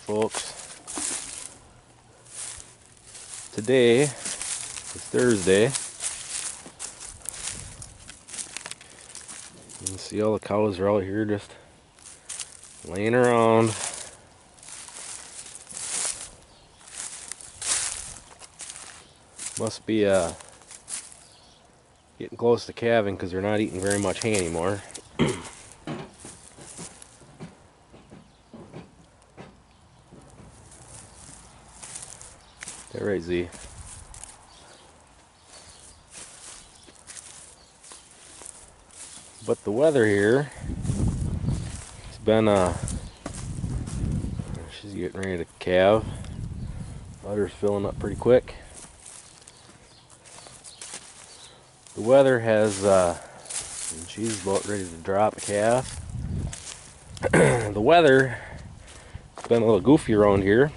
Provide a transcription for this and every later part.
folks. Today is Thursday. You can see all the cows are out here just laying around. Must be getting close to calving because they're not eating very much hay anymore. That right, Z? But the weather here, it's been she's getting ready to calve. Udder's filling up pretty quick. The weather has, and she's about ready to drop a calf. The weather, it's been a little goofy around here.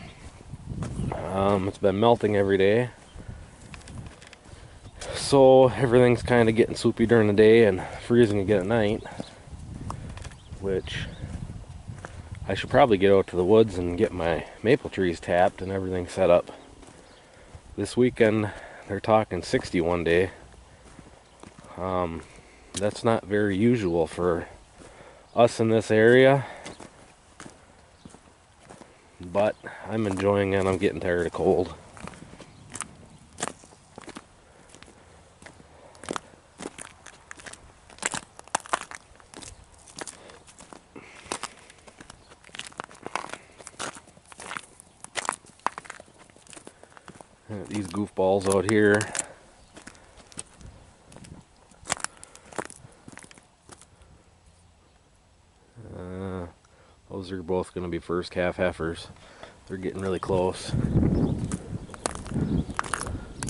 It's been melting every day. So everything's kind of getting soupy during the day and freezing again at night. Which, I should probably get out to the woods and get my maple trees tapped and everything set up. This weekend, they're talking 60 one day. That's not very usual for us in this area, but I'm enjoying it. I'm getting tired of cold. These goofballs out here. Those are both going to be first calf heifers. They're getting really close.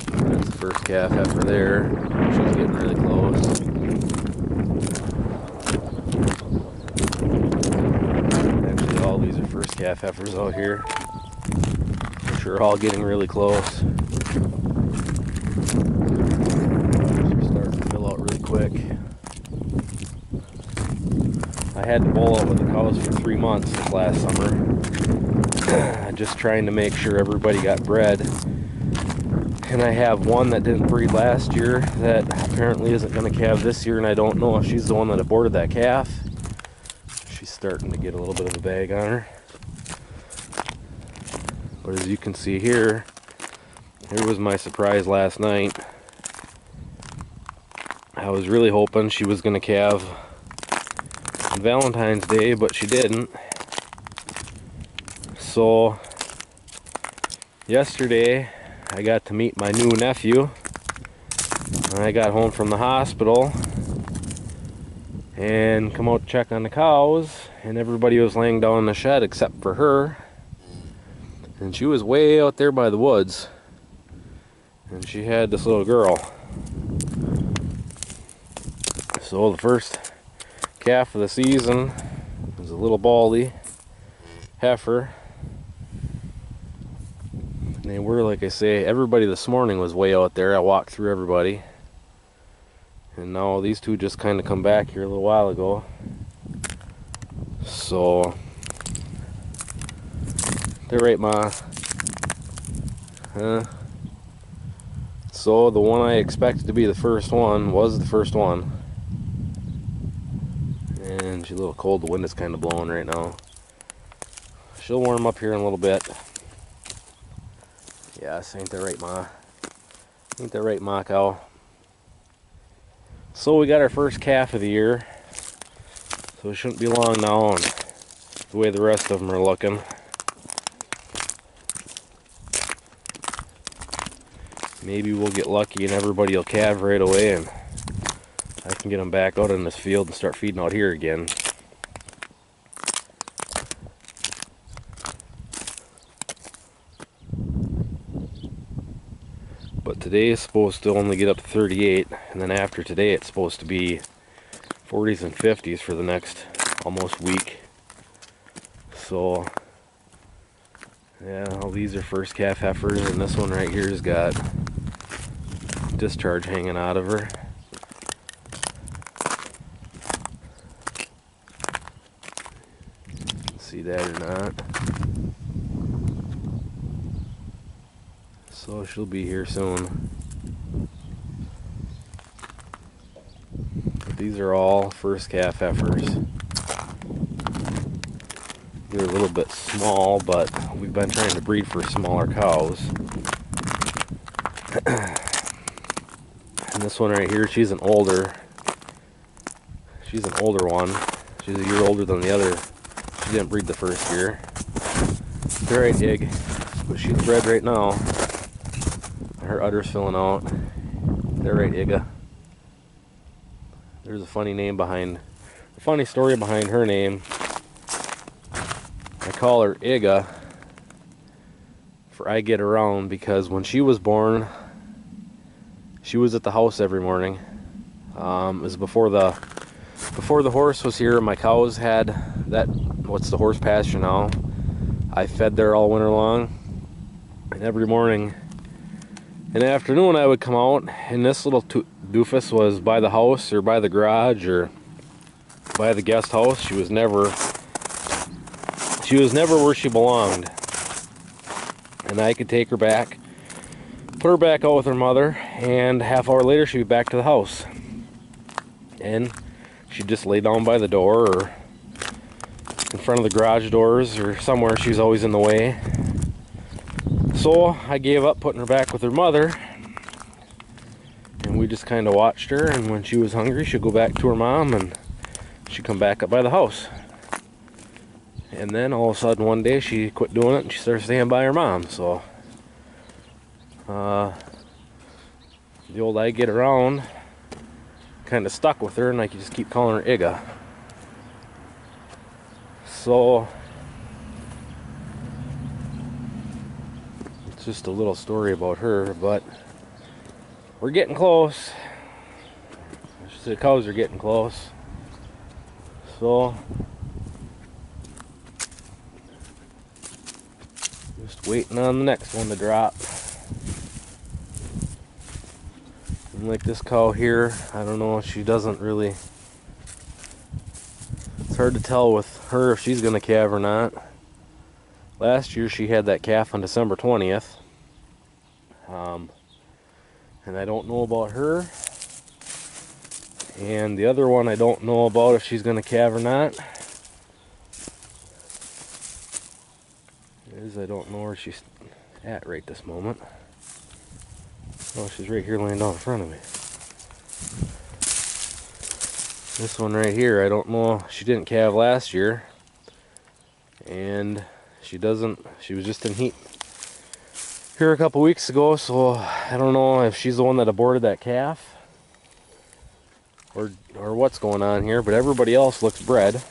That's the first calf heifer there. She's getting really close. Actually, all these are first calf heifers out here, which are all getting really close. They're starting to fill out really quick. I had to bowl out with the cows for 3 months this last summer. Just trying to make sure everybody got bred. And I have one that didn't breed last year that apparently isn't going to calve this year, and I don't know if she's the one that aborted that calf. She's starting to get a little bit of a bag on her. But as you can see here, here was my surprise last night. I was really hoping she was going to calve on Valentine's Day, but she didn't. So yesterday I got to meet my new nephew. I got home from the hospital and come out to check on the cows, and everybody was laying down in the shed except for her, and she was way out there by the woods, and she had this little girl. So the first calf of the season is a little baldy heifer. And they were, like I say, everybody this morning was way out there. I walked through everybody. And now these two just kind of come back here a little while ago. So, they're right, Ma. So the one I expected to be the first one was the first one. And she's a little cold. The wind is kind of blowing right now. She'll warm up here in a little bit. Yes, ain't that right, Ma? Ain't that right, Ma cow? So we got our first calf of the year. So it shouldn't be long now, and the way the rest of them are looking. Maybe we'll get lucky and everybody will calve right away, and I can get them back out in this field and start feeding out here again. But today is supposed to only get up to 38, and then after today it's supposed to be 40s and 50s for the next almost week. So yeah, all these are first calf heifers, and this one right here has got discharge hanging out of her. See that or not? So she'll be here soon. But these are all first calf heifers. They're a little bit small, but we've been trying to breed for smaller cows. And this one right here, she's an older one. She's a year older than the other. She didn't breed the first year. They're right, Ig, but she's bred right now. Her udder's filling out. They're right, Iga. There's a funny story behind her name. I call her Iga for I get around, because when she was born, she was at the house every morning. It was before the horse was here. My cows had that, what's the horse pasture now. I fed there all winter long, and every morning in the afternoon I would come out, and this little doofus was by the house or by the garage or by the guest house. She was never where she belonged. And I could take her back, put her back out with her mother, and half hour later she'd be back to the house. And she'd just lay down by the door or in front of the garage doors or somewhere. She's always in the way. So I gave up putting her back with her mother, and we just kind of watched her, and when she was hungry she'd go back to her mom and she'd come back up by the house. And then all of a sudden one day she quit doing it and she started staying by her mom. So the old I get around kind of stuck with her, and I could just keep calling her Iga. So it's just a little story about her, but we're getting close. The cows are getting close. So just waiting on the next one to drop. And like this cow here, I don't know, she doesn't really, it's hard to tell with her if she's gonna calve or not. Last year she had that calf on December 20th. And I don't know about her. And the other one I don't know about if she's gonna calve or not. I don't know where she's at right this moment. Oh, she's right here laying down in front of me. This one right here, I don't know. She didn't calve last year, and she was just in heat here a couple weeks ago, so I don't know if she's the one that aborted that calf or what's going on here, but everybody else looks bred.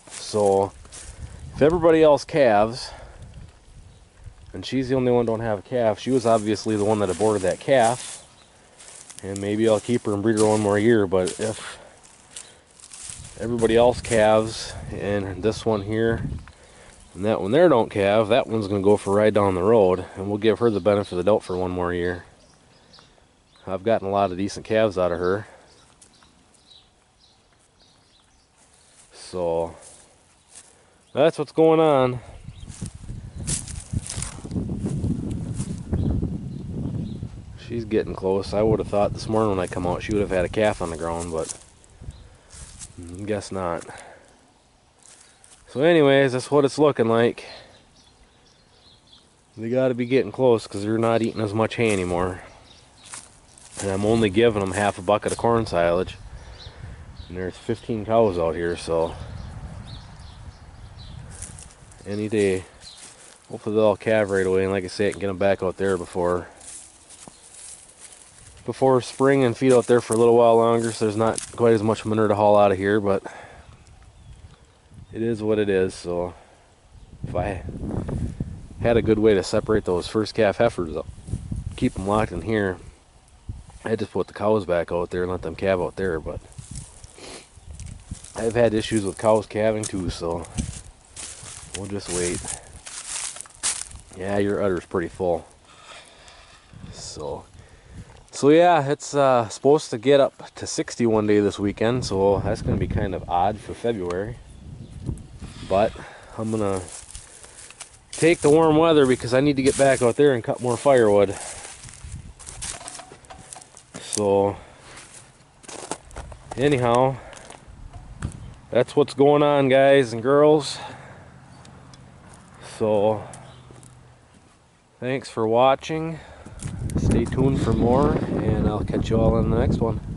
So if everybody else calves and she's the only one don't have a calf, she was obviously the one that aborted that calf. And maybe I'll keep her and breed her one more year. But if everybody else calves and this one here and that one there don't calve, that one's going to go for a ride down the road, and we'll give her the benefit of the doubt for one more year. I've gotten a lot of decent calves out of her. So that's what's going on. She's getting close. I would have thought this morning when I come out she would have had a calf on the ground, but I guess not. So anyways, that's what it's looking like. They got to be getting close because they're not eating as much hay anymore. And I'm only giving them half a bucket of corn silage. And there's 15 cows out here, so any day. Hopefully they'll all calve right away, and like I say, I can get them back out there before spring and feed out there for a little while longer, so there's not quite as much manure to haul out of here, but it is what it is. So if I had a good way to separate those first calf heifers up, keep them locked in here, I'd just put the cows back out there and let them calve out there. But I've had issues with cows calving too, so we'll just wait. Yeah, your udder's pretty full. So yeah, it's supposed to get up to 60 one day this weekend, so that's going to be kind of odd for February. But I'm going to take the warm weather because I need to get back out there and cut more firewood. So anyhow, that's what's going on, guys and girls. So thanks for watching. Stay tuned for more, and I'll catch you all in the next one.